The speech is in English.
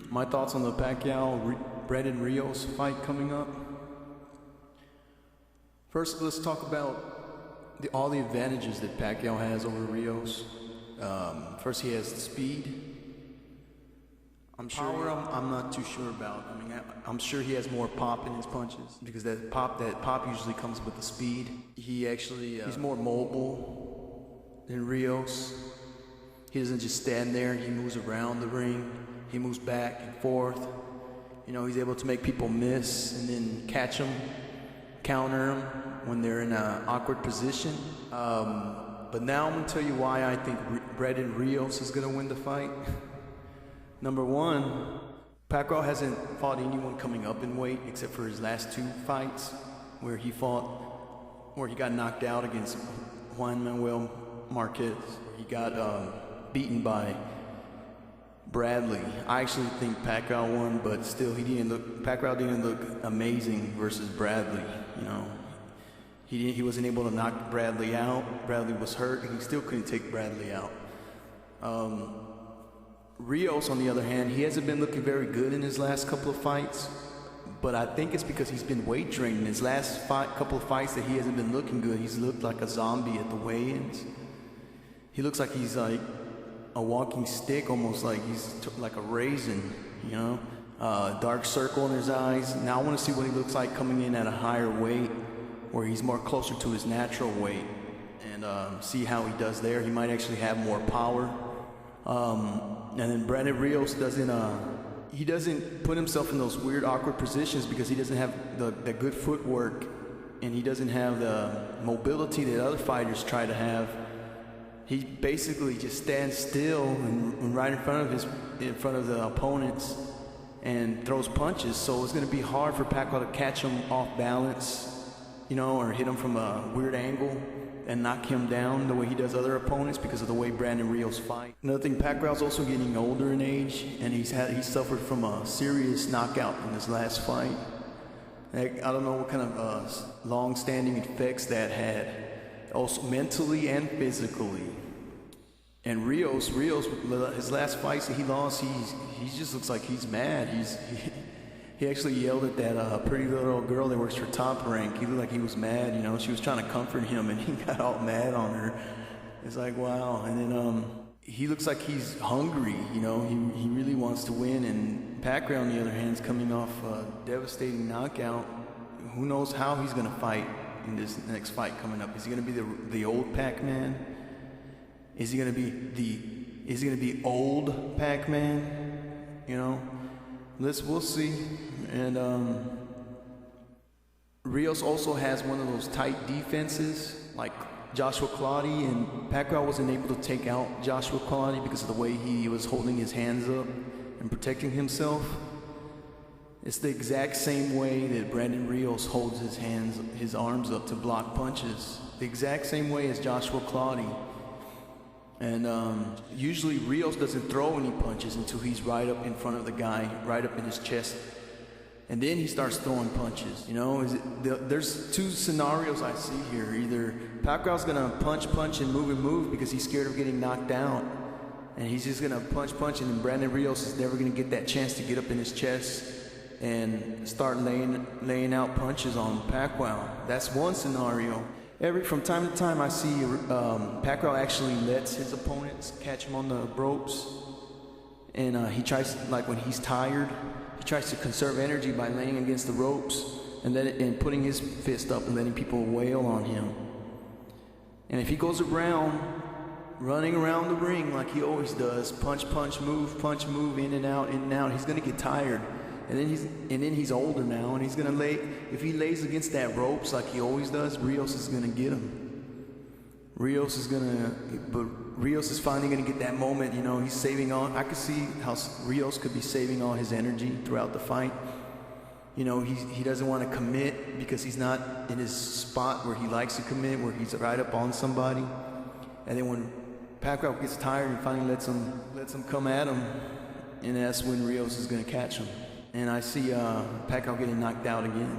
My thoughts on the Pacquiao Rios fight coming up. First, let's talk about all the advantages that Pacquiao has over Rios. First, he has the speed. Power, I'm not too sure about. I mean, I'm sure he has more pop in his punches because that pop usually comes with the speed. He's more mobile than Rios. He doesn't just stand there. He moves around the ring. He moves back and forth. You know, he's able to make people miss and then catch them, counter them when they're in an awkward position. But now I'm going to tell you why I think Brandon Rios is going to win the fight. Number one, Pacquiao hasn't fought anyone coming up in weight except for his last two fights where he got knocked out against Juan Manuel Marquez. He got beaten by Bradley. I actually think Pacquiao won, but still Pacquiao didn't look amazing versus Bradley. You know, he wasn't able to knock Bradley out. Bradley was hurt and he still couldn't take Bradley out. Rios, on the other hand, he hasn't been looking very good in his last couple of fights, but I think it's because he's been weight training. His last couple of fights that he hasn't been looking good, he's looked like a zombie at the weigh-ins. He looks like he's like a walking stick, almost like he's like a raisin, you know? Dark circle in his eyes. Now I want to see what he looks like coming in at a higher weight, where he's more closer to his natural weight, and see how he does there. He might actually have more power. And then Brandon Rios doesn't put himself in those weird, awkward positions because he doesn't have the good footwork, and he doesn't have the mobility that other fighters try to have. He basically just stands still and right in front of the opponents and throws punches. So it's going to be hard for Pacquiao to catch him off balance, you know, or hit him from a weird angle and knock him down the way he does other opponents because of the way Brandon Rios fight. Another thing, Pacquiao's also getting older in age, and he suffered from a serious knockout in his last fight. I don't know what kind of long-standing effects that had, also mentally and physically. And Rios, his last fights that he lost, he just looks like he's mad. He actually yelled at that pretty little girl that works for Top Rank. He looked like he was mad, you know. She was trying to comfort him, and he got all mad on her. It's like, wow. And then he looks like he's hungry, you know. He really wants to win. And Pacquiao, on the other hand, is coming off a devastating knockout. Who knows how he's going to fight in this next fight coming up? Is he going to be the old Pac-Man? Is he going to be old Pac-Man? You know. We'll see. And Rios also has one of those tight defenses like Joshua Clottey, and Pacquiao wasn't able to take out Joshua Clottey because of the way he was holding his hands up and protecting himself. It's the exact same way that Brandon Rios holds his arms up to block punches. The exact same way as Joshua Clottey. And usually Rios doesn't throw any punches until he's right up in front of the guy, right up in his chest. And then he starts throwing punches, you know? There's two scenarios I see here. Either Pacquiao's gonna punch and move because he's scared of getting knocked out. And he's just gonna punch, and then Brandon Rios is never gonna get that chance to get up in his chest and start laying out punches on Pacquiao. That's one scenario. From time to time, I see Pacquiao actually lets his opponents catch him on the ropes, and he tries, like when he's tired, he tries to conserve energy by laying against the ropes and putting his fist up and letting people wail on him. And if he goes around, running around the ring like he always does, punch, move, in and out, he's gonna get tired. And then he's older now, and he's gonna if he lays against that ropes like he always does, Rios is gonna get him. Rios is finally gonna get that moment, you know. He's saving all. I could see how Rios could be saving all his energy throughout the fight. You know, he doesn't want to commit because he's not in his spot where he likes to commit, where he's right up on somebody. And then when Pacquiao gets tired and finally lets him come at him, and that's when Rios is gonna catch him. And I see Pacquiao getting knocked out again.